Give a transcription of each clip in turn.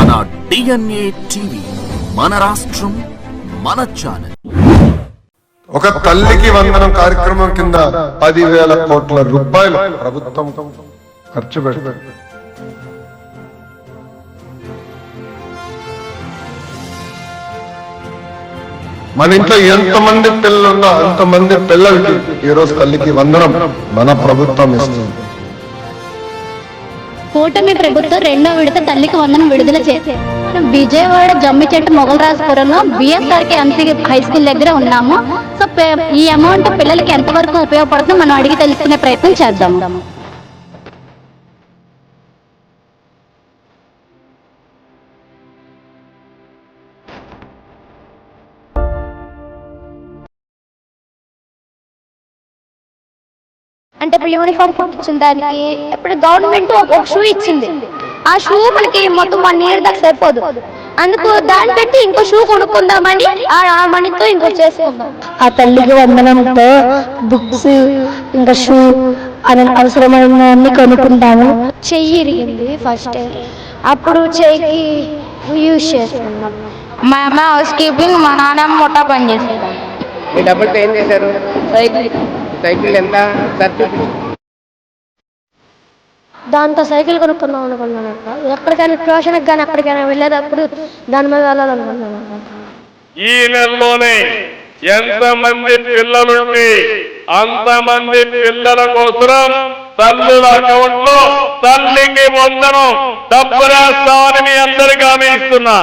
మన DNA TV, మన రాష్ట్రం, మన ఛానల్. ఒక తల్లికి వందనం కార్యక్రమం కింద 10,000 కోట్ల రూపాయలు ప్రభుత్వం ఖర్చు పెడతారు. మన ఇంట్లో ఎంతమంది పిల్లలు ఉన్నా అంతమంది పిల్లలకి ఈరోజు తల్లికి వందనం మన ప్రభుత్వం ఇస్తుంది. కూటమి ప్రభుత్వం రెండో విడత తల్లికి వందనం విడుదల చేశారు. విజయవాడ జమ్మిచెట్టు మొగలరాజపురంలో బిఎస్ఆర్కే ఎంసీ హై స్కూల్ దగ్గర ఉన్నాము. సో ఈ అమౌంట్ పిల్లలకి ఎంతవరకు ఉపయోగపడుతుందో మనం అడిగి తెలుసుకునే ప్రయత్నం చేద్దాము. అంటే ఇప్పుడు యూనిఫామ్ కుట్టించిన దానికి ఇప్పుడు గవర్నమెంట్ ఒక షూ ఇచ్చింది. ఆ షూ మనకి మొత్తం 1 year దాకా సరిపోదు. అందుకు దాన్ని పెట్టి ఇంకో షూ కొనుక్కుందామని ఆ మనీతో ఇంకో చేసుకుందాం. ఆ తల్లికి వందనంతో బుక్స్ ఇంకా షూ అని అవసరమైన కొనుక్కుంటాము. చెయ్యి ఇరిగింది ఫస్ట్, అప్పుడు చెయ్యికి యూజ్ చేసుకున్నాం. మా అమ్మ హౌస్ కీపింగ్, మా నాన్న మొట్టా పని చేసేదాం. మీ డబ్బులతో ఏం చేశారు? సైకిల్ ఎంత? దాంతో సైకిల్ కొనుక్కుందాం అనుకున్నాను. ఎక్కడికైనా ట్యూషన్కి కానీ ఎక్కడికైనా వెళ్ళేటప్పుడు దాని మీద వెళ్ళాలనుకున్నాను. ఈ నెలలోనే ఎంతమంది పిల్లలుండి అంతమంది పిల్లల కోసం తల్లుల అకౌంట్ లో తల్లికి వందనం డబ్బు రాస్తామని మీ అందరికీ హామీ ఇస్తున్నా.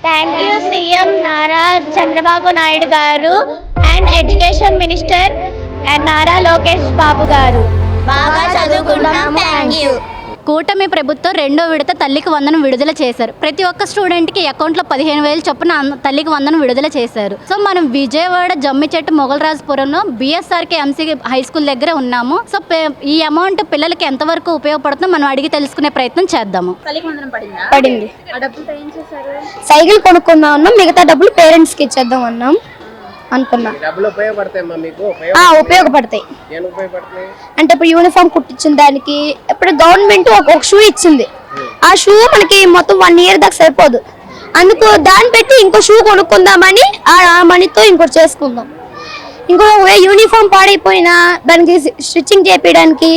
Thank you CM Nara Chandrababu Naidu garu and education minister Nara Lokesh Babu garu. బాగా చదువుకున్నాం. Thank you. కూటమి ప్రభుత్వం రెండో విడత తల్లికి వందనం విడుదల చేశారు. ప్రతి ఒక్క స్టూడెంట్కి అకౌంట్లో 15,000 చొప్పున తల్లికి వందనం విడుదల చేశారు. సో మనం విజయవాడ జమ్మిచెట్టు మొగలరాజపురంలో బిఎస్ఆర్కే ఎంసీ హై స్కూల్ దగ్గర ఉన్నాము. సో ఈ అమౌంట్ పిల్లలకి ఎంతవరకు ఉపయోగపడుతుందో మనం అడిగి తెలుసుకునే ప్రయత్నం చేద్దాము. పడింది. సైకిల్ కొనుక్కుందాం అన్నాం, మిగతా డబ్బులు పేరెంట్స్కి ఇచ్చేద్దాం అన్నాం అనుకున్నా. ఉపయోగపడతాయి. అంటే ఇప్పుడు యూనిఫామ్ కుట్టించిన దానికి ఇప్పుడు గవర్నమెంట్ ఒక షూ ఇచ్చింది. ఆ షూ మనకి మొత్తం 1 year దాకా సరిపోదు. అందుకు దాన్ని పెట్టి ఇంకో షూ కొనుక్కుందామని ఆ మనీతో ఇంకోటి చేసుకుందాం. ఇంకో యూనిఫామ్ పాడైపోయినా దానికి స్టిచ్చింగ్ చేయించడానికి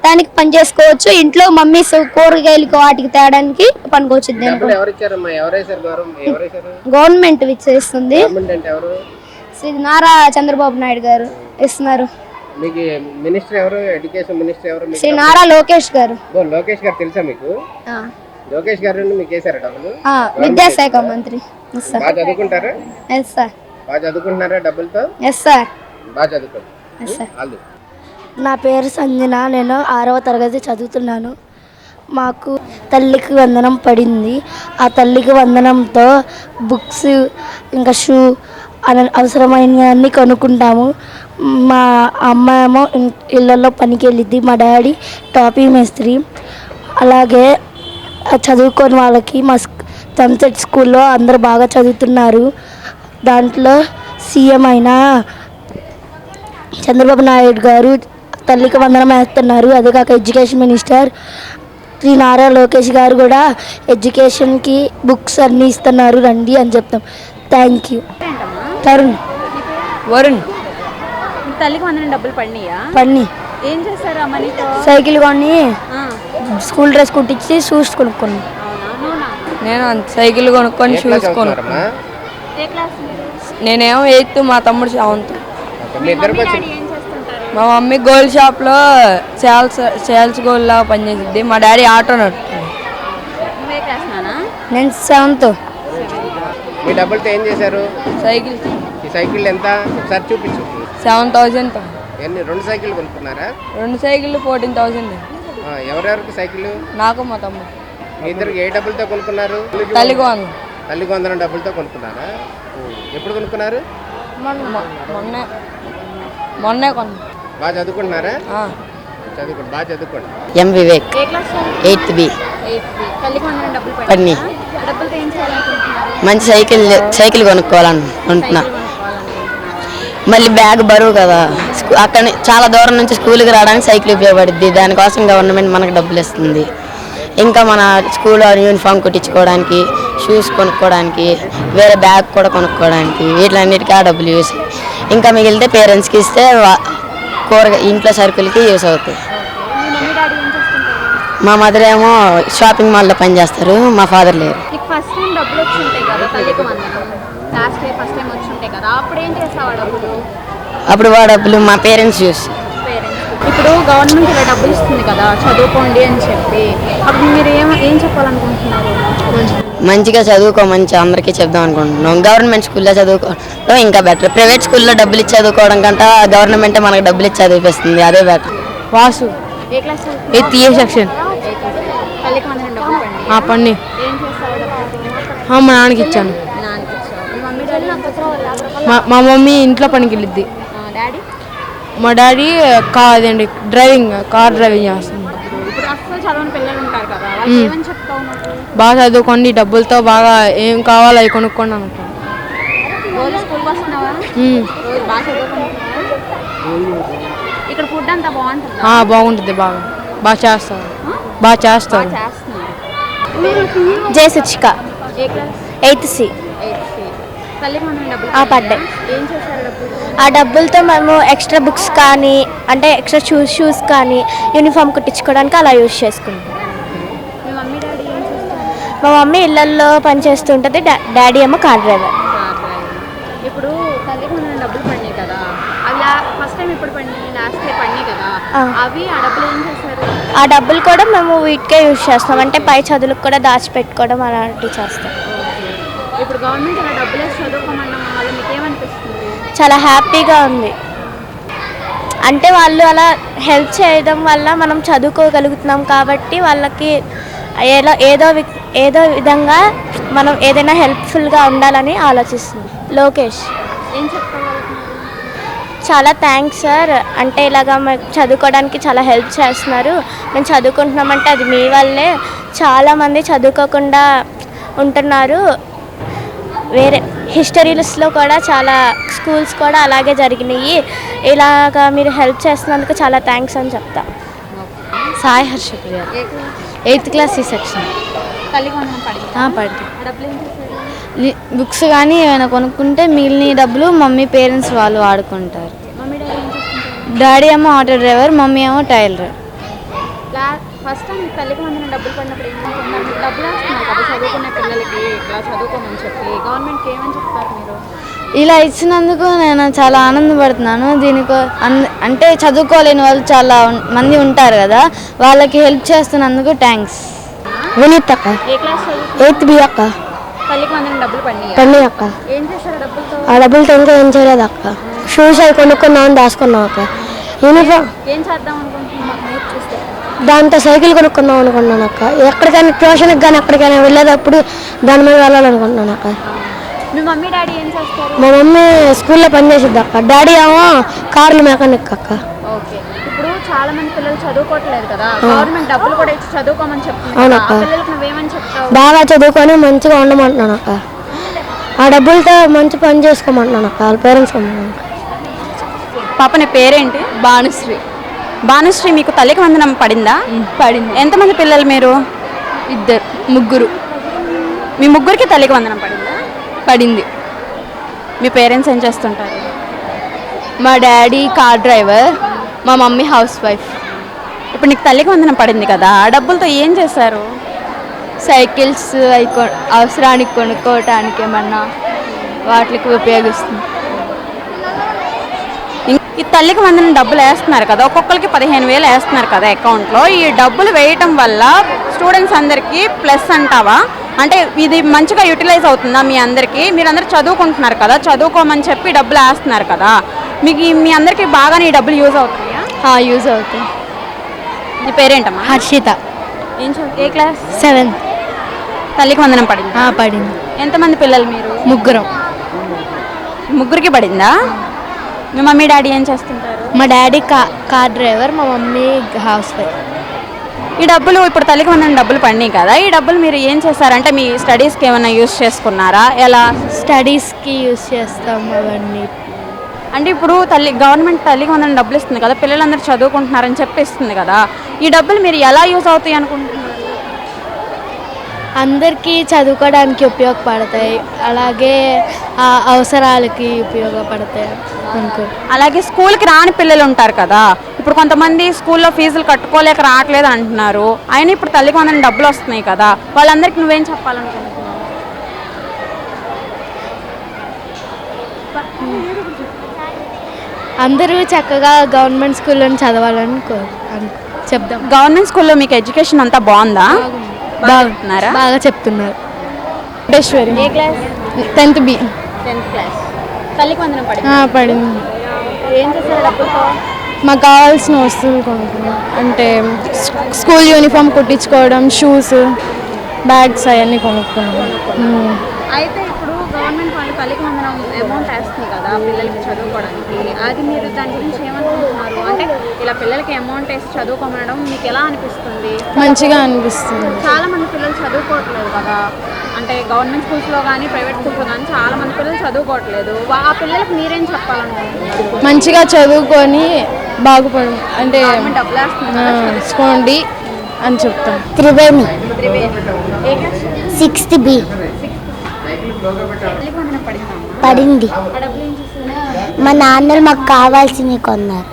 దానికి పని చేసుకోవచ్చు. ఇంట్లో మమ్మీస్ కూరగాయలకు వాటికి తేడానికి పనికొచ్చింది. గవర్నమెంట్ ఇచ్చేస్తుంది. శ్రీ నారా చంద్రబాబు నాయుడు గారు ఇస్తున్నారు. మీకు మినిస్టర్ ఎవరు? ఎడ్యుకేషన్ మినిస్టర్ ఎవరు? శ్రీ నారా లోకేష్ గారు. లోకేష్ గారు తెలుసా మీకు? లోకేష్ గారు మీకు వేసారా డబ్బులు? విద్యాశాఖ మంత్రి. బాగా చదువుకుంటారా? Yes sir. బాగా చదువుకుంటున్నారా డబ్బులతో? Yes sir. బాగా చదువుకోండి. నా పేరు సంజన, నేను 6వ తరగతి చదువుతున్నాను. మాకు తల్లికి వందనం పడింది. ఆ తల్లికి వందనంతో బుక్స్ ఇంకా షూ అని అవసరమైనవన్నీ కొనుక్కుంటాము. మా అమ్మ ఏమో ఇళ్ళల్లో పనికి వెళ్ళిద్ది, మా డాడీ టాపీ మేస్త్రి. అలాగే చదువుకొని వాళ్ళకి మా జమ్మిచెట్టు స్కూల్లో అందరూ బాగా చదువుతున్నారు. దాంట్లో సీఎం అయిన చంద్రబాబు నాయుడు గారు తల్లికి వందనం వేస్తున్నారు. అదే కాక ఎడ్యుకేషన్ మినిస్టర్ శ్రీ నారా లోకేష్ గారు కూడా ఎడ్యుకేషన్కి బుక్స్ అన్నీ ఇస్తున్నారు, రండి అని చెప్తాం. Thank you. వరుణ్. తల్లికి వందనం డబ్బులు పడినాయి. ఏం చేస్తారు ఆ మనీతో? సైకిల్ కొని స్కూల్ డ్రెస్ కుట్టించి షూస్ కొనుక్కున్నాను. నేను సైకిల్ కొనుక్కొని షూస్ కొనుక్కున్నా. నేనేమో 8th, మా తమ్ముడు 7th. మా మమ్మీ గోల్డ్ షాప్లో సేల్స్ గోల్డ్ లాగా పనిచేసిద్ది. మా డాడీ ఆటో నడుపుతుంది. నేను 7th. మీ డబ్బులతో ఏం చేశారు? సైకిల్. ఈ సైకిల్ ఎంత? ఒకసారి చూపించు. 7,000. ఎన్ని? 2 సైకిల్ కొనుక్కున్నారా? 2 సైకిళ్ళు 14,000. ఎవరెవరికి సైకిల్? నాకు మా తమ్ముడు. మీ ఇద్దరికి ఏ డబ్బులతో కొనుక్కున్నారు? తల్లికి వందనం. తల్లికి వందనం డబ్బులతో కొనుక్కున్నారా? ఎప్పుడు కొనుక్కున్నారు? మొన్నే కొన్నా. బాగా చదువుకుంటున్నారా? చదువుకోండి, బాగా చదువుకోండి. ఎం వివేక్, 8th B. పడినాయి. మంచి సైకిల్ కొనుక్కోవాలనుకుంటున్నా. మళ్ళీ బ్యాగ్ బరువు కదా, అక్కడ చాలా దూరం నుంచి స్కూల్కి రావడానికి సైకిల్ ఉపయోగపడుద్ది. దానికోసం గవర్నమెంట్ మనకు డబ్బులు ఇస్తుంది. ఇంకా మన స్కూల్ యూనిఫామ్ కుట్టించుకోవడానికి, షూస్ కొనుక్కోవడానికి, వేరే బ్యాగ్ కూడా కొనుక్కోవడానికి, వీటిలన్నిటికీ ఆ డబ్బులు యూస్. ఇంకా మిగిలితే పేరెంట్స్కి ఇస్తే ఇంట్లో సరుకులకి యూస్ అవుతాయి. మా మదర్ ఏమో షాపింగ్ మాల్లో పనిచేస్తారు, మా ఫాదర్ లేరు. ఫస్ట్ టైం డబ్బులు వచ్చి ఉంటాయి కదా తల్లికి వందనం, లాస్ట్ ఇయర్ ఫస్ట్ టైం వచ్చి ఉంటాయి కదా, అప్పుడు ఏం చేస్తావా డబ్బులు? అప్పుడు ఆ డబ్బులు మా పేరెంట్స్ యూస్. ఇప్పుడు గవర్నమెంట్ ఇలా డబ్బులు ఇస్తుంది కదా చదువుకోండి అని చెప్పి, అప్పుడు మీరు ఏం చెప్పాలనుకుంటున్నారు? మంచిగా చదువుకోమని అందరికీ చెప్దాం అనుకుంటున్నాం. గవర్నమెంట్ స్కూల్లో చదువుకోవడం ఇంకా బెటర్. ప్రైవేట్ స్కూల్లో డబ్బులు ఇచ్చి చదువుకోవడం కంటే గవర్నమెంటే మనకు డబ్బులు ఇచ్చి చదివిస్తుంది, అదే better. Vasu A class? 8th A section. తల్లికి వందనం డబ్బులు పండి పండి ఏం చేస్తావు డబ్బులు? మా నాన్నకి ఇచ్చాను. నాన్నకి ఇచ్చావు. మీ మమ్మీ డాడీ? మా మమ్మీ ఇంట్లో పనికి వెళ్ళిద్ది. డాడీ? మా డాడీ కార్ డ్రైవింగ్ చేస్తుంది. ఇప్పుడు అస్సలు చదవని పిల్లలు ఉంటారు కదా, వాళ్ళకి ఏమని చెప్తావు నువ్వు? బాగా చదువుకోండి, డబ్బులతో బాగా ఏం కావాలో అవి కొనుక్కోండి అనుకుంటాను. రోజు స్కూల్కి వస్తున్నావా? రోజు బాగా చదువుకుంటున్నావా? ఇక్కడ ఫుడ్ అంతా బాగుంటుంది? బాగుంటుంది, బాగా చేస్తారు. చేస్తున్నారు. జయ శిక్షిక ఏ క్లాస్? 8th C. తల్లికి వందనం డబ్బులు పడ్డాయి. ఏం చేశారు డబ్బులు? ఆ డబ్బులతో మేము ఎక్స్ట్రా బుక్స్ కానీ, అంటే ఎక్స్ట్రా షూస్ కానీ, యూనిఫామ్ కుట్టించుకోవడానికి అలా యూజ్ చేసుకుంటాం. మీ మమ్మీ డాడీ ఏం చేస్తారు? మా మమ్మీ ఇళ్ళల్లో పనిచేస్తుంటుంది, డాడీ ఏమో కార్ డ్రైవర్. ఇప్పుడు తల్లికి వందనం డబ్బులు పడినాయి కదా, అవి ఫస్ట్ టైం ఇప్పుడు పడినాయి, లాస్ట్ ఇయర్ పడినాయి కదా, అవి ఆ డబ్బులు ఏం చేశారు? ఆ డబ్బులు కూడా మేము వీటికే యూజ్ చేస్తాం, అంటే పై చదువులకు కూడా దాచిపెట్టుకోవడం అలాంటివి చేస్తాం. ఇప్పుడు గవర్నమెంట్ ఇలా డబ్బులు వేసి చదువుకోమన్నాం వల్ల మీకు ఏమనిపిస్తుంది? చాలా హ్యాపీగా ఉంది. అంటే వాళ్ళు అలా హెల్ప్ చేయడం వల్ల మనం చదువుకోగలుగుతున్నాం కాబట్టి వాళ్ళకి ఏదో విధంగా మనం ఏదైనా హెల్ప్ఫుల్గా ఉండాలని ఆలోచిస్తుంది. లోకేష్. ఏం చెప్తారు? చాలా థ్యాంక్స్ సార్, అంటే ఇలాగా మాకు చదువుకోవడానికి చాలా హెల్ప్ చేస్తున్నారు, మేము చదువుకుంటున్నామంటే అది మీ వల్లే. చాలామంది చదువుకోకుండా ఉంటున్నారు, వేరే హిస్టరీస్లో కూడా చాలా స్కూల్స్ కూడా అలాగే జరిగినాయి, ఇలాగా మీరు హెల్ప్ చేస్తున్నందుకు చాలా థ్యాంక్స్ అని చెప్తా. Sai Harshapriya, 8th class C section. తల్లికి వందనం పడింది. డబ్బులు ఏం చేశారు? బుక్స్ కానీ ఏమైనా కొనుక్కుంటే మిగిలిన డబ్బులు మమ్మీ పేరెంట్స్ వాళ్ళు వాడుకుంటారు. మమ్మీ డాడీ ఏం చేస్తుంటారు? డాడీ ఏమో ఆటో డ్రైవర్, మమ్మీ ఏమో టైలర్. ఫస్ట్ టైం తల్లికి వందనం డబ్బులు పడినప్పుడు ఏమనుకుంటున్నారు? మీకు డబ్బులు వస్తున్నారు కదా చదువుకునే పిల్లలకి, ఇట్లా చదువుకోమని చెప్పి గవర్నమెంట్కి ఏమని చెప్తారు మీరు? ఇలా ఇచ్చినందుకు నేను చాలా ఆనందపడుతున్నాను. దీనికి అంటే చదువుకోలేని వాళ్ళు చాలా మంది ఉంటారు కదా, వాళ్ళకి హెల్ప్ చేస్తున్నందుకు థ్యాంక్స్. వినీత్ అక్క. ఏ క్లాస్ చదువు? 8th B అక్క. తల్లికి వందనం డబ్బులు పడినాయి. అక్క. ఏం చేశారు డబ్బులతో? ఆ డబ్బులతో ఇంకా ఏం చేయలేదు అక్క, షూస్ అవి కొనుక్కున్నాం, దాచుకున్నాం అక్క. యూనిఫామ్ ఏం చేద్దాం అనుకుంటున్నాం చూస్తే? దాంతో సైకిల్ కొనుక్కుందాం అనుకున్నాను అక్క. ఎక్కడికైనా ట్యూషన్కి కానీ ఎక్కడికైనా వెళ్ళేటప్పుడు దాని మీద వెళ్ళాలనుకుంటున్నాను అక్క. మీ మమ్మీ డాడీ ఏం చేస్తారు? మా మమ్మీ స్కూల్లో పనిచేసిద్ది అక్క, డాడీ ఏమో కార్ల మెకానిక్ అక్క. ఓకే. ఇప్పుడు చాలా మంది పిల్లలు చదువుకోవట్లేదు కదా, గవర్నమెంట్ డబ్బులు కూడా ఇచ్చి చదువుకోమని చెప్తుంది. అవునక్క. పిల్లలకు నువ్వేమని చెప్తావు? బాగా చదువుకొని మంచిగా ఉండమంటున్నాను అక్క. ఆ డబ్బులతో మంచి పని చేసుకోమంటున్నాను అక్క, వాళ్ళ పేరెంట్స్. పాప నీ పేరేంటి? భానుశ్రీ. భానుశ్రీ, మీకు తల్లికి వందనం పడిందా? పడింది. ఎంతమంది పిల్లలు మీరు? ముగ్గురు. మీ ముగ్గురికి తల్లికి వందనం పడిందా? పడింది. మీ పేరెంట్స్ ఏం చేస్తుంటారు? మా డాడీ కార్ డ్రైవర్, మా మమ్మీ హౌస్ వైఫ్. ఇప్పుడు నీకు తల్లికి వందనం పడింది కదా, ఆ డబ్బులతో ఏం చేశారు? సైకిల్స్ అవి అవసరానికి కొనుక్కోవటానికి ఏమన్నా వాటికి ఉపయోగిస్తుంది. ఈ తల్లికి వందనం డబ్బులు వేస్తున్నారు కదా, ఒక్కొక్కరికి 15,000 వేస్తున్నారు కదా అకౌంట్లో. ఈ డబ్బులు వేయటం వల్ల స్టూడెంట్స్ అందరికీ ప్లస్ అంటావా? అంటే ఇది మంచిగా యూటిలైజ్ అవుతుందా మీ అందరికీ? మీరు అందరు చదువుకుంటున్నారు కదా, చదువుకోమని చెప్పి డబ్బులు వేస్తున్నారు కదా, మీకు మీ అందరికీ బాగానే ఈ డబ్బులు యూజ్ అవుతున్నాయా? యూజ్ అవుతాయి. నీ పేరేంటమ్మా? హర్షిత. ఏ క్లాస్? 7th. తల్లికి వందనం పడింది. పడింది. ఎంతమంది పిల్లలు మీరు? ముగ్గురికి పడిందా? మీ మమ్మీ డాడీ ఏం చేస్తుంటారు? మా డాడీ కార్ డ్రైవర్, మా మమ్మీ హౌస్ వైఫ్. ఈ డబ్బులు ఇప్పుడు తల్లికి వందనం డబ్బులు పడినాయి కదా, ఈ డబ్బులు మీరు ఏం చేస్తారంటే మీ స్టడీస్కి ఏమైనా యూజ్ చేసుకున్నారా? ఎలా? స్టడీస్కి యూజ్ చేస్తాము అవన్నీ. అంటే ఇప్పుడు గవర్నమెంట్ తల్లికి వందనం డబ్బులు ఇస్తుంది కదా, పిల్లలందరూ చదువుకుంటున్నారని చెప్పి ఇస్తుంది కదా, ఈ డబ్బులు మీరు ఎలా యూజ్ అవుతాయి అనుకుంటున్నారు? అందరికీ చదువుకోవడానికి ఉపయోగపడతాయి, అలాగే ఆ అవసరాలకి ఉపయోగపడతాయి అనుకో. అలాగే స్కూల్కి రాని పిల్లలు ఉంటారు కదా, ఇప్పుడు కొంతమంది స్కూల్లో ఫీజులు కట్టుకోలేక రావట్లేదు అంటున్నారు, అయినా ఇప్పుడు తల్లికి వందనం డబ్బులు వస్తున్నాయి కదా, వాళ్ళందరికీ నువ్వేం చెప్పాలనుకుంటున్నావు? అందరూ చక్కగా గవర్నమెంట్ స్కూల్లో చదవాలని చెప్దాం. గవర్నమెంట్ స్కూల్లో మీకు ఎడ్యుకేషన్ అంతా బాగుందా? బాగుంటున్నారా? బాగా చెప్తున్నారు. కోటేశ్వరి ఏ class? 10th B. 10th class. తల్లికి వందనం పడింది. ఏం చేస్తారు డబ్బులతో? మాకు కావాల్సిన వస్తువులు కొనుక్కున్నాం, అంటే స్కూల్ యూనిఫామ్ కుట్టించుకోవడం, షూస్, బ్యాగ్స్ అవన్నీ కొనుక్కున్నాం. అయితే ఇప్పుడు గవర్నమెంట్ వాళ్ళు తల్లికి వందనం అమౌంట్ వేస్తుంది కదా పిల్లలకి చదువుకోవడానికి, అది మీరు దాని గురించి ఏమనుకుంటున్నారు? అంటే ఇలా పిల్లలకి అమౌంట్ వేసి చదువుకోమనడం మీకు ఎలా అనిపిస్తుంది? మంచిగా అనిపిస్తుంది. చాలా మంది పిల్లలు చదువుకోవట్లేదు కదా, అంటే గవర్నమెంట్ స్కూల్స్లో కానీ ప్రైవేట్ స్కూల్స్లో కానీ చాలా మంది పిల్లలు చదువుకోవట్లేదు, ఆ పిల్లలకి మీరేం చెప్పాలనుకుంటున్నారు? మంచిగా చదువుకొని బాగుపడు, అంటే డబ్బులు వేస్తున్నారు తీసుకోండి అని చెప్తాం. త్రివేణి ఏ క్లాస్? 6th B. తల్లికి వందనం పడిందమ్మా? పడింది. ఆ డబ్బులు ఏం చేస్తున్నారు? మా నాన్నలు మాకు కావాల్సినవి కొన్నారు.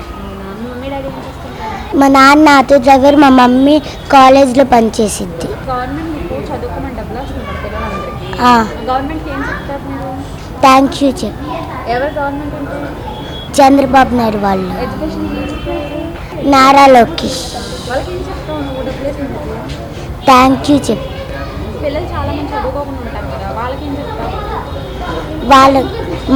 మమ్మీ డాడీ ఏం చేస్తున్నారు? మా నాన్న ఆటో డ్రైవర్, మా మమ్మీ కాలేజ్లో పనిచేసిద్ది. గవర్నమెంట్ మీకు చదువుకోమని డబ్బులు వస్తుంది కదా పిల్లలందరికీ, గవర్నమెంట్కి ఏం చెప్తారు మీరు? థ్యాంక్ యూ చెప్పు. ఎవరు గవర్నమెంట్ అంటే? చంద్రబాబు నాయుడు వాళ్ళు. ఎడ్యుకేషన్ ఏం చెప్తారు? నారా లోకేష్. వాళ్ళకి ఏం చెప్తావు నువ్వు డబ్బులు వేసినందుకు? థ్యాంక్ యూ చెప్పు. పిల్లలు చాలా మంది చదువుకోకుండా ఉంటారు కదా, వాళ్ళకి ఏం చెప్తావు? వాళ్ళు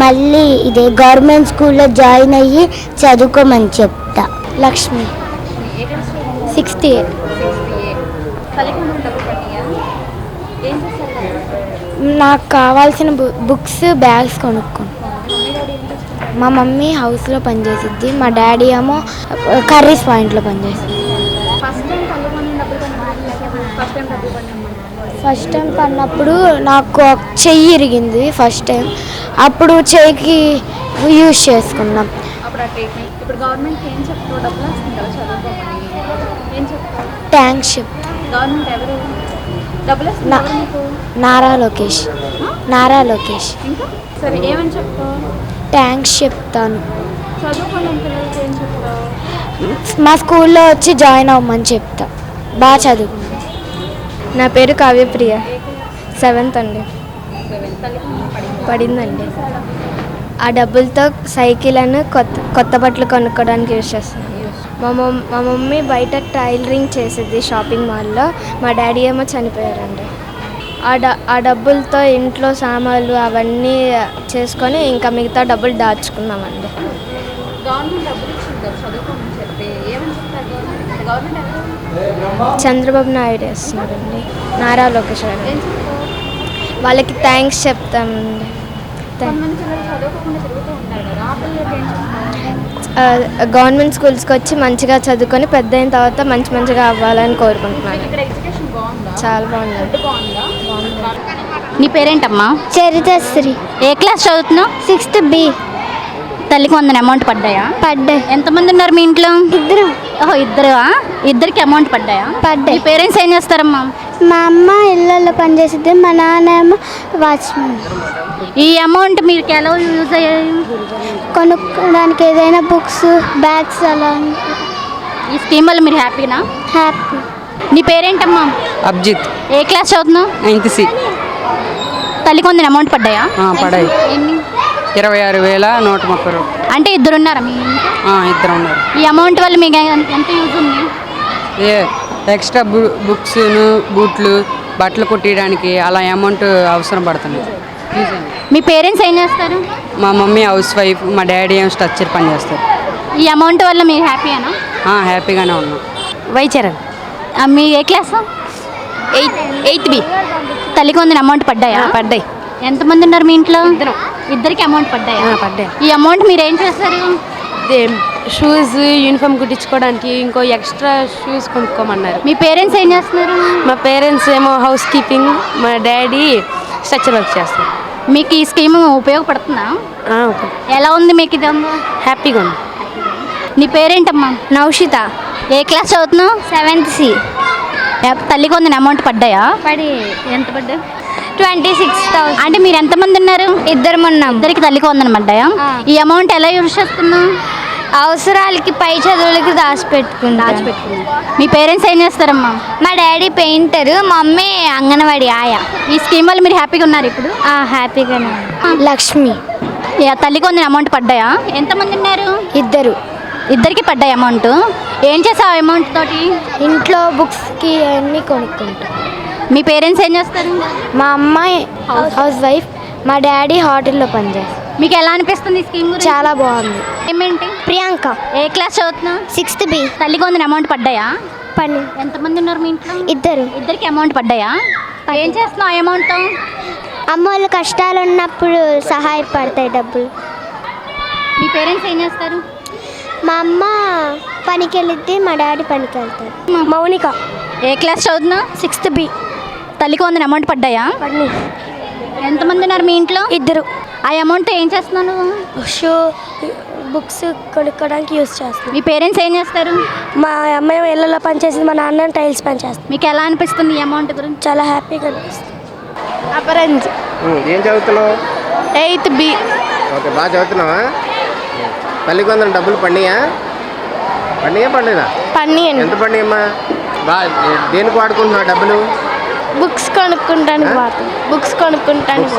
మళ్ళీ ఇదే గవర్నమెంట్ స్కూల్లో జాయిన్ అయ్యి చదువుకోమని చెప్తా. లక్ష్మి ఏ క్లాస్? 6th A. తల్లికి వందనం డబ్బులు పడినాయా? ఏం చేస్తారు కదా? నాకు కావాల్సిన బుక్స్, బ్యాగ్స్ కొనుక్కోను. మమ్మీ డాడీ ఏం చేస్తారు? మా మమ్మీ హౌస్లో పనిచేసిద్ది, మా డాడీ ఏమో కర్రీస్ పాయింట్లో పనిచేసిద్ది. ఫస్ట్ టైం తల్లికి వందనం డబ్బులు పడినా? ఫస్ట్ టైం డబ్బులు పడినామా? ఫస్ట్ టైం పడినప్పుడు నాకు ఒక చెయ్యి ఇరిగింది ఫస్ట్ టైం, అప్పుడు చెయ్యికి యూజ్ చేసుకున్నాం. అప్పుడు ఆ ట్రీట్మెంట్. ఇప్పుడు గవర్నమెంట్కి ఏం చెప్తావు? డబ్బులు వస్తుంది కదా చదువుకోమని, ఏం చెప్తావు? థ్యాంక్స్ చెప్తా. గవర్నమెంట్ ఎవరు డబ్బులు వస్తుంది నీకు? నారా లోకేష్. నారా లోకేష్. ఇంకా సరే ఏమని చెప్తావు? థ్యాంక్స్ చెప్తాను. చదువుకోలేని పిల్లలకి ఏం చెప్తావు? మా స్కూల్లో వచ్చి జాయిన్ అవ్వమని చెప్తా, బాగా చదువు. నా పేరు కావ్యప్రియ, 7th అండి. తల్లికి వందనం పడిందా? పడిందండి. ఆ డబ్బులతో సైకిల్ అని కొత్త బట్టలు కొనుక్కోవడానికి యూజ్ చేస్తున్నాను. మా మమ్మీ బయట టైలరింగ్ చేసేది షాపింగ్ మాల్లో, మా డాడీ ఏమో చనిపోయారండి. ఆ డబ్బులతో ఇంట్లో సామాన్లు అవన్నీ చేసుకొని ఇంకా మిగతా డబ్బులు దాచుకున్నామండి. గవర్నమెంట్ డబ్బులు ఇచ్చింది కదా చదువుకోమని చెప్పి, ఏమని చెప్తారు గవర్నమెంట్? గవర్నమెంట్ ఎవరు? చంద్రబాబు నాయుడు వేస్తున్నారండి, నారా లోకేష్ గారు. ఏం చెప్తావు? వాళ్ళకి థ్యాంక్స్ చెప్తామండి. కొంతమంది పిల్లలు చదువుకోకుండా తిరుగుతూ ఉంటారు కదా, ఆ పిల్లలకి ఏం చెప్తావు? గవర్నమెంట్ స్కూల్స్కి వచ్చి మంచిగా చదువుకొని పెద్ద అయిన తర్వాత మంచిగా అవ్వాలని కోరుకుంటున్నాను. ఇక్కడ ఎడ్యుకేషన్ బాగుందా? చాలా బాగుందండి. బాగుందా? నీ పేరేంటమ్మా? చరితశ్రీ. ఏ క్లాస్ చదువుతున్నావు? 6th B. తల్లికి వందన అమౌంట్ పడ్డాయా? పడ్డాయి. ఎంతమంది ఉన్నారు మీ ఇంట్లో? ఇద్దరు. ఓహో ఇద్దరు. ఇద్దరికి అమౌంట్ పడ్డాయా? పడ్డాయి. మీ పేరెంట్స్ ఏం చేస్తారమ్మా? మా అమ్మ ఇళ్ళల్లో పనిచేసిద్ది, మా నాన్న ఏమో వాచ్మెన్. ఈ అమౌంట్ మీకు ఎలా యూజ్ అయ్యాయి? కొనుక్కోవడానికి ఏదైనా బుక్స్, బ్యాగ్స్ అలా. ఈ స్కీమ్ వల్ల మీరు హ్యాపీనా? హ్యాపీ. నీ పేరేంటమ్మా? అబ్జిత్. ఏ క్లాస్ చదువుతున్నావు? 9th C. తల్లికి వందన అమౌంట్ పడ్డాయా? పడాయి. ఎన్ని? 26,130 రూపాయలు. అంటే ఇద్దరున్నారా మీ? ఇద్దరు ఉన్నారు. ఈ అమౌంట్ వల్ల మీకు ఎంత యూజ్ ఉంది? ఎక్స్ట్రా బుక్స్, బూట్లు, బట్టలు కుట్టియడానికి అలా అమౌంట్ అవసరం పడుతుంది. మీ పేరెంట్స్ ఏం చేస్తారు? మా మమ్మీ హౌస్ వైఫ్, మా డాడీ ఏమో స్ట్రక్చర్ పని చేస్తారు. ఈ అమౌంట్ వల్ల మీరు హ్యాపీయేనా? హ్యాపీగానే ఉన్నాం. వైచరణ్. మీ ఏ క్లాస్? 8th B. తల్లికి వందన అమౌంట్ పడ్డాయా? పడ్డాయి. ఎంతమంది ఉన్నారు మీ ఇంట్లో? ఇద్దరికి అమౌంట్ పడ్డాయా? పడ్డాయి. ఈ అమౌంట్ మీరు ఏం చేస్తారు? షూస్, యూనిఫామ్ కుట్టించుకోవడానికి ఇంకో ఎక్స్ట్రా షూస్ కొనుక్కోమన్నారు. మీ పేరెంట్స్ ఏం చేస్తున్నారు? మా పేరెంట్స్ ఏమో హౌస్ కీపింగ్, మా డాడీ స్ట్రక్చర్ వర్క్ చేస్తారు. మీకు ఈ స్కీమ్ ఉపయోగపడుతుందా? ఎలా ఉంది మీకు ఇది? హ్యాపీగా ఉంది. నీ పేరేంటమ్మా? నౌషిత. ఏ క్లాస్ చదువుతున్నావు? 7th C. తల్లికి వందన అమౌంట్ పడ్డాయా? పడి ఎంత పడ్డాయి? 26,000. అంటే మీరు ఎంతమంది ఉన్నారు? ఇద్దరం ఉన్నాం. ఇద్దరికి తల్లికి వందన పడ్డాయా? ఈ అమౌంట్ ఎలా యూజ్ చేస్తున్నావు? అవసరాలకి పై చదువులకి దాచిపెట్టుకుంటా. మీ పేరెంట్స్ ఏం చేస్తారమ్మా? మా డాడీ పెయింటర్, మా మమ్మీ అంగన్వాడి ఆయా. ఈ స్కీమ్ వల్ల మీరు హ్యాపీగా ఉన్నారు ఇప్పుడు? హ్యాపీగానే. లక్ష్మి. తల్లికి వందన అమౌంట్ పడ్డాయా? ఎంతమంది ఉన్నారు? ఇద్దరు. ఇద్దరికి పడ్డాయి అమౌంట్. ఏం చేసావు అమౌంట్ తోటి? ఇంట్లో బుక్స్కి అన్నీ కొనుక్కుంటాం. మీ పేరెంట్స్ ఏం చేస్తారు? మా అమ్మాయి హౌస్ వైఫ్, మా డాడీ హోటల్లో పనిచేస్తారు. మీకు ఎలా అనిపిస్తుంది ఈ స్కీమ్ గురించి? చాలా బాగుంది. ఏమేంటి? ప్రియాంక. ఏ క్లాస్ చదువుతున్నావు? 6th B. తల్లికి వందన అమౌంట్ పడ్డాయా? పని. ఎంతమంది ఉన్నారు మీ ఇంట్లో? ఇద్దరు. ఇద్దరికి అమౌంట్ పడ్డాయా? ఏం చేస్తున్నావు ఆ అమౌంట్తో? అమ్మ వాళ్ళు కష్టాలు ఉన్నప్పుడు సహాయపడతాయి డబ్బులు. మీ పేరెంట్స్ ఏం చేస్తారు? మా అమ్మ పనికి వెళ్ళిద్ది, మా డాడీ పనికి వెళ్తారు. మౌనిక. ఏ క్లాస్ చదువుతున్నావు? 6th B. తల్లికి వందన అమౌంట్ పడ్డాయా? పని. ఎంతమంది ఉన్నారు మీ ఇంట్లో? ఇద్దరు. ఆ అమౌంట్తో ఏం చేస్తున్నావు? షూ బుక్స్ కొనుక్కోవడానికి యూజ్ చేస్తాను. మీ పేరెంట్స్ ఏం చేస్తారు? మా అమ్మాయి ఇళ్ళలో పనిచేసింది, మా నాన్న టైల్స్ పని చేస్తాను. మీకు ఎలా అనిపిస్తుంది ఈ అమౌంట్ గురించి? చాలా హ్యాపీగా అనిపిస్తుంది. అపరంజ్. ఏం చదువుతున్నావు? 8th B. ఓకే, బాగా చదువుతున్నావా? తల్లికి వందన డబ్బులు పండియా పండలేదా? పన్నీయండి. ఎంత పండియమ్మా? దేనికి వాడుకుంటున్నావు డబ్బులు? బుక్స్ కొనుక్కుంటానికి వాడతాను. బుక్స్ కొనుక్కుంటానికి.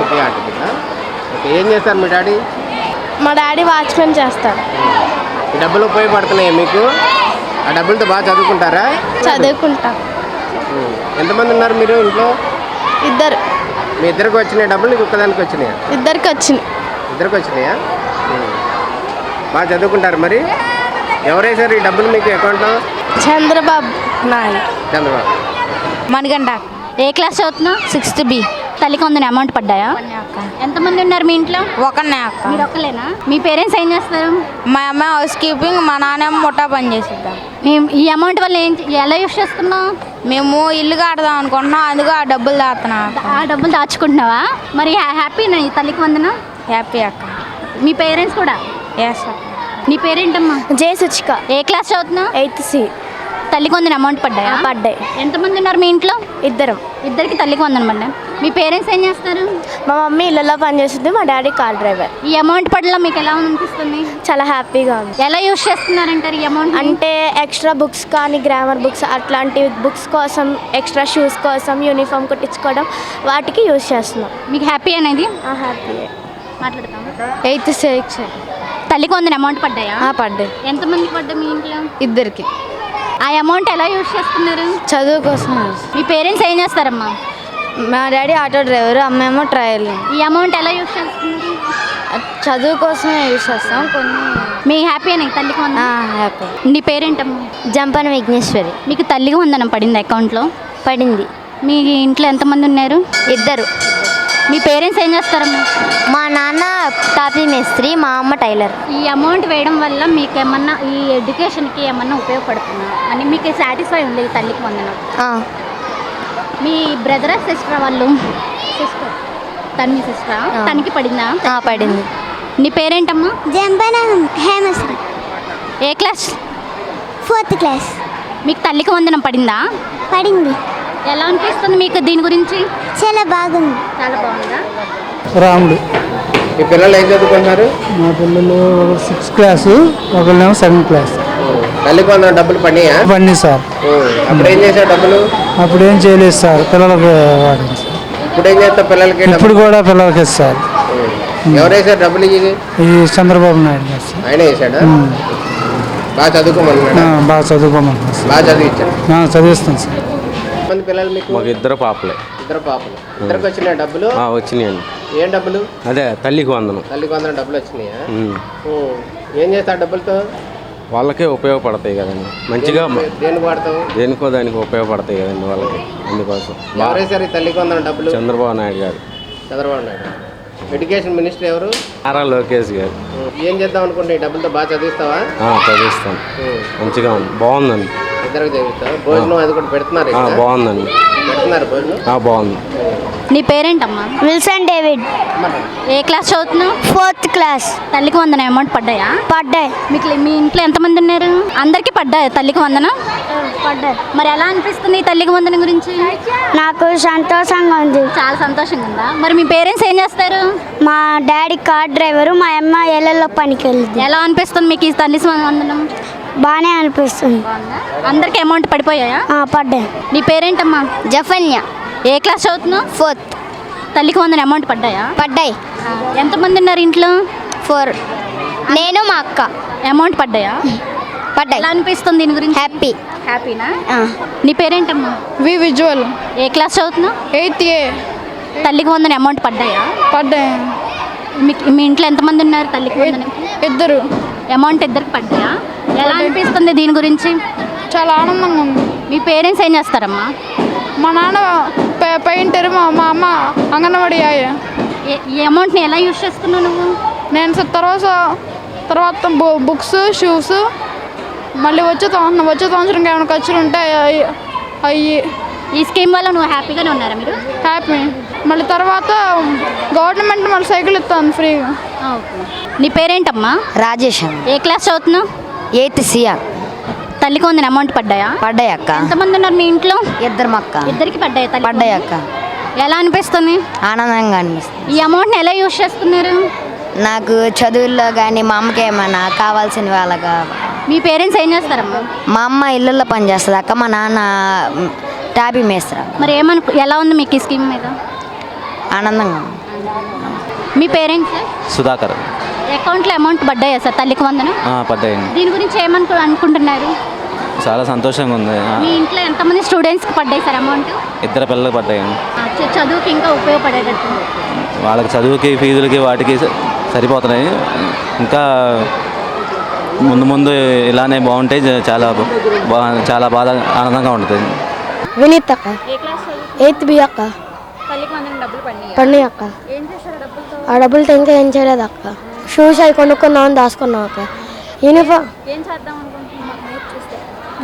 ఓకే, ఏం చేస్తారు మీ డాడీ? మా డాడీ వాచ్మెన్ చేస్తాడు. ఈ డబ్బులు ఉపయోగపడుతున్నాయా మీకు? ఆ డబ్బులతో బాగా చదువుకుంటారా? చదువుకుంటాం. ఎంతమంది ఉన్నారు మీరు ఇంట్లో? ఇద్దరు. మీ ఇద్దరికి వచ్చినాయి డబ్బులు, నీకు ఒక్కదానికి వచ్చినాయా? ఇద్దరికి వచ్చినాయి. ఇద్దరికి వచ్చినాయా? బాగా చదువుకుంటారు. మరి ఎవరు వేశారు ఈ డబ్బులు మీకు అకౌంట్లో? చంద్రబాబు నాయుడు. చంద్రబాబు. మణిగండ. ఏ క్లాస్ చదువుతున్నావు? 6th B. తల్లికి వందన అమౌంట్ పడ్డాయా? ఎంతమంది ఉన్నారు మీ ఇంట్లో? ఒకనే అక్క. మీరు ఒక్కలేనా? మీ పేరెంట్స్ ఏం చేస్తారు? మా అమ్మాయి హౌస్ కీపింగ్, మా నాన్న ముఠా పని చేసిద్దాం. మేము ఈ అమౌంట్ వల్ల ఎలా యూస్ చేస్తున్నావు? మేము ఇల్లు కడదాం అనుకుంటున్నాం, అందుకు ఆ డబ్బులు దాస్తున్నాం. ఆ డబ్బులు దాచుకుంటున్నావా? మరి హ్యాపీనా ఈ తల్లికి వందన? హ్యాపీ అక్క. మీ పేరెంట్స్ కూడా? ఎస్ అక్క. నీ పేరేంటమ్మా? జయ సుచిక. ఏ క్లాస్ చదువుతున్నావు? 8th C. తల్లికి వందన అమౌంట్ పడ్డాయా? పడ్డాయి. ఎంతమంది ఉన్నారు మీ ఇంట్లో? ఇద్దరం. ఇద్దరికి తల్లికి వందన పడ్డాయి. మీ పేరెంట్స్ ఏం చేస్తారు? మా మమ్మీ ఇళ్ళలో పనిచేస్తుంది, మా డాడీ కార్ డ్రైవర్. ఈ అమౌంట్ పడలో మీకు ఎలా అనిపిస్తుంది? చాలా హ్యాపీగా ఉంది. ఎలా యూస్ చేస్తున్నారంటారు ఈ అమౌంట్? అంటే ఎక్స్ట్రా బుక్స్ కానీ గ్రామర్ బుక్స్ అట్లాంటి బుక్స్ కోసం, ఎక్స్ట్రా షూస్ కోసం, యూనిఫామ్ కుట్టించుకోవడం వాటికి యూజ్ చేస్తున్నాం. మీకు హ్యాపీ అనేది? హ్యాపీ. మాట్లాడతాం. 8th C. తల్లికి వందన అమౌంట్ పడ్డాయా? పడ్డాయి. ఎంతమంది పడ్డాయి మీ ఇంట్లో? ఇద్దరికి. ఆ అమౌంట్ ఎలా యూజ్ చేస్తున్నారు? చదువు కోసం. మీ పేరెంట్స్ ఏం చేస్తారమ్మా? మా డాడీ ఆటో డ్రైవర్, అమ్మేమో ట్రయల్. ఈ అమౌంట్ ఎలా యూజ్ చేస్తున్నారు? చదువు కోసమే యూజ్ చేస్తాం. కొన్ని మీ హ్యాపీ అని తల్లికి వందన? హ్యాపీ. నీ పేరేంటమ్మా? జంపన విఘ్నేశ్వరి. మీకు తల్లికి వందనం పడింది అకౌంట్లో? పడింది. మీ ఇంట్లో ఎంతమంది ఉన్నారు? ఇద్దరు. మీ పేరెంట్స్ ఏం చేస్తారమ్మా? మా నాన్న టాపీ మేస్త్రి, మా అమ్మ టైలర్. ఈ అమౌంట్ వేయడం వల్ల మీకు ఏమన్నా ఈ ఎడ్యుకేషన్కి ఏమన్నా ఉపయోగపడుతుందా అని మీకు సాటిస్ఫై ఉంది ఈ తల్లికి వందనం? మీ బ్రదర్ సిస్టర్ వాళ్ళు? సిస్టర్. తన సిస్టరా? తనకి పడిందా? పడింది. నీ పేరేంటమ్మా? జంపన హేమశ్రీ. ఏ క్లాస్? 4th class. మీకు తల్లికి వందనం పడిందా? పడింది. ఎలా అనిపిస్తుంది మీకు దీని గురించి? చాలా బాగుంది. చాలా బాగుందా? రాముడు. మీ పిల్లలు ఏం చదువుకుంటున్నారు? మా పిల్లలు 6th క్లాసు, ఒకళ్ళేమో 7th క్లాస్. తల్లికి వందన డబ్బులు పడినాయా? పని సార్. అప్పుడు ఏం చేశారు డబ్బులు? అప్పుడు ఏం చేయలేదు సార్, పిల్లలకు వాడింది. ఇప్పుడు ఏం చేస్తావు పిల్లలకి? ఇప్పుడు కూడా పిల్లలకి సార్. ఎవరు వేసారు డబ్బులు? ఈ చంద్రబాబు నాయుడు గారు సార్. ఆయన వేసాడా? బాగా చదువుకోమన్నాడు. బాగా చదువుకోమంటున్నారు సార్. బాగా చదివించాడు. చదివిస్తాను సార్. మంది పిల్లలు మీకు? మాకు ఇద్దరు పాపలే. ఇద్దరు పాపలు. ఇద్దరికి వచ్చినాయి డబ్బులు? వచ్చినాయండి. ఏం డబ్బులు? అదే తల్లికి వందనం. తల్లికి వందనం డబ్బులు వచ్చినాయా? ఏం చేస్తావు డబ్బులతో? వాళ్ళకే ఉపయోగపడతాయి కదండి. మంచిగా దేనికి వాడతావు? దేనికో దానికి ఉపయోగపడతాయి కదండి వాళ్ళకి. అందుకోసం. ఎవరేసారు ఈ తల్లికి వందనం డబ్బులు? చంద్రబాబు నాయుడు గారు. చంద్రబాబు నాయుడు. ఎడ్యుకేషన్ మినిస్టర్ ఎవరు? నారా లోకేష్ గారు. ఏం చేద్దాం అనుకుంటే ఈ డబ్బులతో బాగా చదివిస్తావా? చదివిస్తాను. మంచిగా ఉంది, బాగుందండి. ఇద్దరికి చదివిస్తారు. భోజనం అది కూడా పెడుతున్నారు ఇక్కడ? బాగుందండి. పెడుతున్నారు భోజనం? బాగుంది. నీ పేరేంటమ్మా? Wilson David. ఏ క్లాస్ చదువుతున్నావు? 4th class. తల్లికి వందనం అమౌంట్ పడ్డాయా? పడ్డాయి. మీకు మీ ఇంట్లో ఎంతమంది ఉన్నారు? అందరికీ పడ్డాయి తల్లికి వందనం? పడ్డాయి. మరి ఎలా అనిపిస్తుంది ఈ తల్లికి వందనం గురించి? నాకు సంతోషంగా ఉంది. చాలా సంతోషంగా ఉందా? మరి మీ పేరెంట్స్ ఏం చేస్తారు? మా డాడీ కార్ డ్రైవరు, మా అమ్మ ఏళ్ళలో పనికి వెళ్ళింది. ఎలా అనిపిస్తుంది మీకు ఈ తల్లి వందనం? బాగానే అనిపిస్తుంది. అందరికి అమౌంట్ పడిపోయాయా? పడ్డాయి. నీ పేరేంటమ్మా? జఫన్య. ఏ క్లాస్ చదువుతున్నావు? 4th. తల్లికి వందనం అమౌంట్ పడ్డాయా? పడ్డాయి. ఎంతమంది ఉన్నారు ఇంట్లో? 4. నేను మా అక్క. అమౌంట్ పడ్డాయా? పడ్డాయి. ఎలా అనిపిస్తుంది దీని గురించి? హ్యాపీనా? నీ పేరేంటమ్మా? వి విజువల్. ఏ క్లాస్ చదువుతున్నావు? 8th A. తల్లికి వందనం అమౌంట్ పడ్డాయా? పడ్డాయి. మీ ఇంట్లో ఎంతమంది ఉన్నారు తల్లికి వందనం? 2. అమౌంట్ ఇద్దరికి పడ్డాయా? ఎలా అనిపిస్తుంది దీని గురించి? చాలా ఆనందంగా ఉంది. మీ పేరెంట్స్ ఏం చేస్తారమ్మా? మా నాన్న పెయింటర్, మా అమ్మ అంగన్వాడీ. ఈ అమౌంట్ని ఎలా యూజ్ చేస్తున్నావు నువ్వు? నేను తర్వాత బుక్స్, షూస్, మళ్ళీ వచ్చే సంవత్సరంకి ఏమైనా ఖర్చులు ఉంటాయి అవి. ఈ స్కీమ్ వల్ల నువ్వు హ్యాపీగానే ఉన్నారా మీరు? హ్యాపీ. మళ్ళీ తర్వాత గవర్నమెంట్ మళ్ళీ సైకిల్ ఇస్తాను ఫ్రీగా. నీ పేరేంటమ్మా? రాజేష్. ఏ క్లాస్ చదువుతున్నావు? 8th C. తల్లికి వందనం అమౌంట్ పడ్డాయా? పడ్డాయి అక్క. ఎంతమంది ఉన్నారు మీ ఇంట్లో? 2 అక్క. ఇద్దరికి పడ్డాయి. పడ్డాయి అక్క. ఎలా అనిపిస్తుంది? ఆనందంగా అనిపిస్తుంది. ఈ అమౌంట్ని ఎలా యూజ్ చేస్తున్నారు? నాకు చదువుల్లో కానీ మా అమ్మకి ఏమైనా కావాల్సిన వాళ్ళగా. మీ పేరెంట్స్ ఏం చేస్తారమ్మా? మా అమ్మ ఇళ్ళల్లో పని చేస్తుంది అక్క, మా నాన్న టాపీ మేస్త్రా. మరి ఎలా ఉంది మీకు ఈ స్కీమ్ మీద? ఆనందంగా. మీ పేరెంట్స్? సుధాకర్. అకౌంట్లో అమౌంట్ పడ్డాయా సార్ తల్లికి వందనం? పడ్డాయండి. దీని గురించి అనుకుంటున్నారు? చాలా సంతోషంగా ఉంది. మీ ఇంట్లో ఎంతమంది స్టూడెంట్స్కి పడ్డాయి సార్ అమౌంట్? 2 పిల్లలకు పడ్డాయండి. చదువుకి ఇంకా ఉపయోగపడేటట్టు వాళ్ళకి చదువుకి, ఫీజులకి, వాటికి సరిపోతున్నాయి. ఇంకా ముందు ఇలానే బాగుంటే చాలా బాగా ఆనందంగా ఉంటుంది. వినీత్ అక్క. 8th B అక్క. పడినాయి అక్క. ఆ డబ్బులతో ఇంకా ఏం చేయలేదు అక్క. షూస్ అవి కొనుక్కున్నామని దాచుకున్నాం అక్క. యూనిఫామ్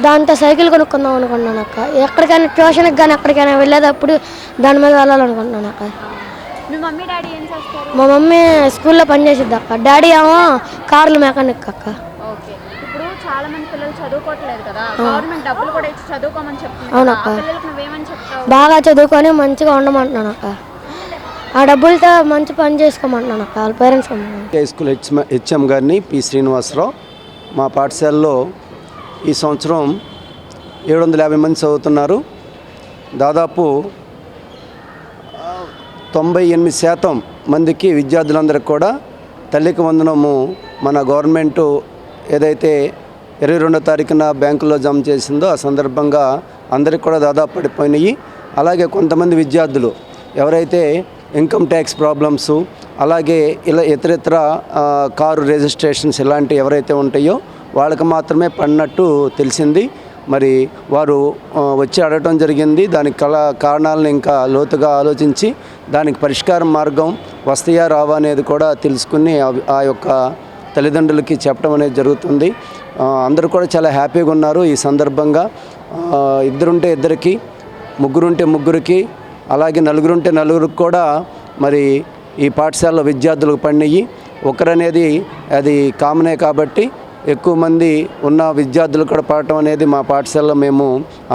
దాంతో సైకిల్ కొనుక్కుందాం అనుకున్నాను అక్క. ఎక్కడికైనా ట్యూషన్కి కానీ ఎక్కడికైనా వెళ్ళేటప్పుడు దాని మీద వెళ్ళాలనుకుంటున్నాను అక్క. మా మమ్మీ స్కూల్లో పనిచేసిద్ది అక్క. డాడీ ఏమో కార్లు మెకానిక్ అక్క. ఇప్పుడు చాలా మంది పిల్లలు చదువుకోవట్లేదు కదా, గవర్నమెంట్ డబ్బులు కూడా ఇచ్చి చదువుకోమని చెప్తుంది. అవునక్క. పిల్లలకు నువ్వేమని చెప్తావు? బాగా చదువుకొని మంచిగా ఉండమంటున్నాను అక్క. ఆ డబ్బులతో మంచి పని చేసుకోమంటున్నాను అక్క. వాళ్ళ పేరెంట్స్ హై స్కూల్ హెచ్ఎం గారిని పి శ్రీనివాసరావు. మా పాఠశాలలో ఈ సంవత్సరం 750 మంది చదువుతున్నారు. దాదాపు 98% మందికి విద్యార్థులందరికీ కూడా తల్లికి వందనము మన గవర్నమెంటు ఏదైతే 22వ తారీఖున బ్యాంకులో జమ చేసిందో ఆ సందర్భంగా అందరికి కూడా దాదాపు పడిపోయినాయి. అలాగే కొంతమంది విద్యార్థులు ఎవరైతే ఇన్కమ్ ట్యాక్స్ ప్రాబ్లమ్స్, అలాగే ఇలా ఇతరితర కారు రిజిస్ట్రేషన్స్ ఇలాంటివి ఎవరైతే ఉంటాయో వాళ్ళకి మాత్రమే పడినట్టు తెలిసింది. మరి వారు వచ్చి అడగటం జరిగింది. దానికి కారణాలను ఇంకా లోతుగా ఆలోచించి దానికి పరిష్కార మార్గం వస్తాయా రావా అనేది కూడా తెలుసుకుని ఆ యొక్క తల్లిదండ్రులకి చెప్పడం అనేది జరుగుతుంది. అందరూ కూడా చాలా హ్యాపీగా ఉన్నారు. ఈ సందర్భంగా 2 ఉంటే 2కి, 3 ఉంటే 3కి, అలాగే 4 ఉంటే 4కి కూడా మరి ఈ పాఠశాలలో విద్యార్థులకు పడినాయి. ఒకరనేది అది కామనే కాబట్టి ఎక్కువ మంది ఉన్న విద్యార్థులు కూడా పడటం అనేది మా పాఠశాలలో మేము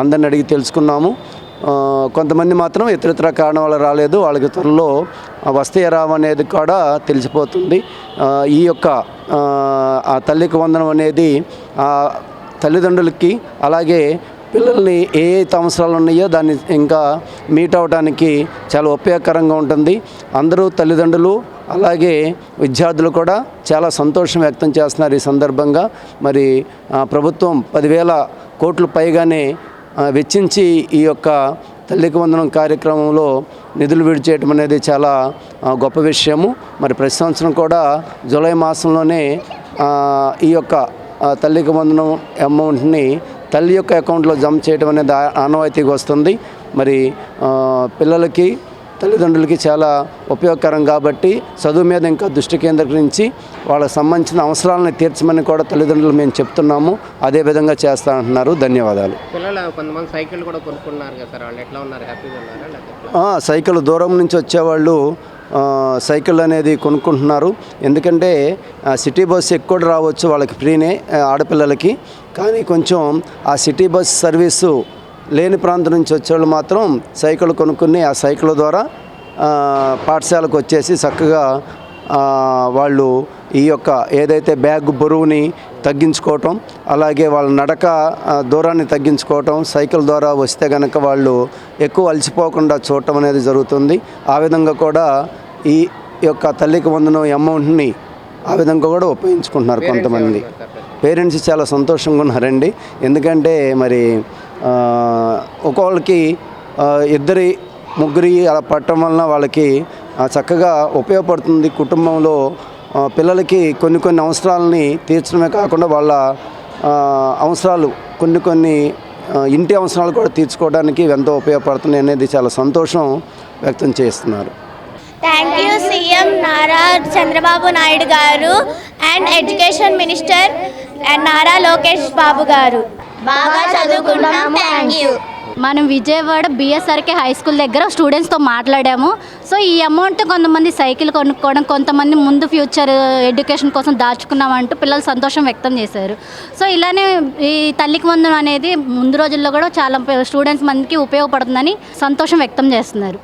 అందరిని అడిగి తెలుసుకున్నాము. కొంతమంది మాత్రం ఇతరితర కారణం వల్ల రాలేదు. వాళ్ళకి త్వరలో వస్తే రావు అనేది కూడా తెలిసిపోతుంది. ఈ యొక్క ఆ తల్లికి వందనం అనేది తల్లిదండ్రులకి అలాగే పిల్లల్ని ఏ అవసరాలు ఉన్నాయో దాన్ని ఇంకా మీట్ అవ్వడానికి చాలా ఉపయోగకరంగా ఉంటుంది. అందరూ తల్లిదండ్రులు అలాగే విద్యార్థులు కూడా చాలా సంతోషం వ్యక్తం చేస్తున్నారు. ఈ సందర్భంగా మరి ప్రభుత్వం 10,000 కోట్ల పైగానే వెచ్చించి ఈ యొక్క తల్లికి వందనం కార్యక్రమంలో నిధులు విడిచేయటం అనేది చాలా గొప్ప విషయము. మరి ప్రతి సంవత్సరం కూడా జూలై మాసంలోనే ఈ యొక్క తల్లికి వందనం అమౌంట్ని తల్లి యొక్క అకౌంట్లో జమ చేయడం అనేది ఆనవాయితీగా వస్తుంది. మరి పిల్లలకి తల్లిదండ్రులకి చాలా ఉపయోగకరం కాబట్టి చదువు మీద ఇంకా దృష్టి కేంద్రీకరించి వాళ్ళకి సంబంధించిన అవసరాలను తీర్చమని కూడా తల్లిదండ్రులు మేము చెప్తున్నాము. అదే విధంగా చేస్తా అంటున్నారు. ధన్యవాదాలు. పిల్లలు కొంతమంది సైకిల్ కూడా కొనుక్కున్నారు కదా సార్, వాళ్ళు ఎట్లా ఉన్నారు? హ్యాపీగా ఉన్నారా? సైకిల్ దూరం నుంచి వచ్చేవాళ్ళు సైకిల్ అనేది కొనుక్కుంటున్నారు. ఎందుకంటే సిటీ బస్సు ఎక్కువ రావచ్చు, వాళ్ళకి ఫ్రీనే ఆడపిల్లలకి. కానీ కొంచెం ఆ సిటీ బస్ సర్వీసు లేని ప్రాంతం నుంచి వచ్చేవాళ్ళు మాత్రం సైకిల్ కొనుక్కుని ఆ సైకిల్ ద్వారా పాఠశాలకు వచ్చేసి చక్కగా వాళ్ళు ఈ యొక్క ఏదైతే బ్యాగ్ బరువుని తగ్గించుకోవటం, అలాగే వాళ్ళ నడక దూరాన్ని తగ్గించుకోవటం, సైకిల్ ద్వారా వస్తే కనుక వాళ్ళు ఎక్కువ అలసిపోకుండా చూడటం అనేది జరుగుతుంది. ఆ విధంగా కూడా ఈ యొక్క తల్లికి వందనం అమౌంట్ని ఆ విధంగా కూడా ఉపయోగించుకుంటున్నారు కొంతమంది. పేరెంట్స్ చాలా సంతోషంగా ఉన్నారండి. ఎందుకంటే మరి ఒక్కొక్కరికి ఇద్దరి ముగ్గురి అలా పట్టడం వలన వాళ్ళకి చక్కగా ఉపయోగపడుతుంది. కుటుంబంలో పిల్లలకి కొన్ని అవసరాలని తీర్చడమే కాకుండా వాళ్ళ అవసరాలు కొన్ని ఇంటి అవసరాలు కూడా తీర్చుకోవడానికి ఎంతో ఉపయోగపడుతుంది అనేది చాలా సంతోషం వ్యక్తం చేస్తున్నారు. Thank you CM Nara Chandrababu Naidu garu and education minister and Nara Lokesh Babu garu. బాగా చదువుకున్నాం. Thank you. మనం విజయవాడ బిఎస్ఆర్కే హై స్కూల్ దగ్గర స్టూడెంట్స్తో మాట్లాడాము. సో ఈ అమౌంట్ కొంతమంది సైకిల్ కొనుక్కోవడం, కొంతమంది ముందు ఫ్యూచర్ ఎడ్యుకేషన్ కోసం దాచుకున్నామంటూ పిల్లలు సంతోషం వ్యక్తం చేశారు. సో ఇలానే ఈ తల్లికి వందనం అనేది ముందు రోజుల్లో కూడా చాలా స్టూడెంట్స్ మందికి ఉపయోగపడుతుందని సంతోషం వ్యక్తం చేస్తున్నారు.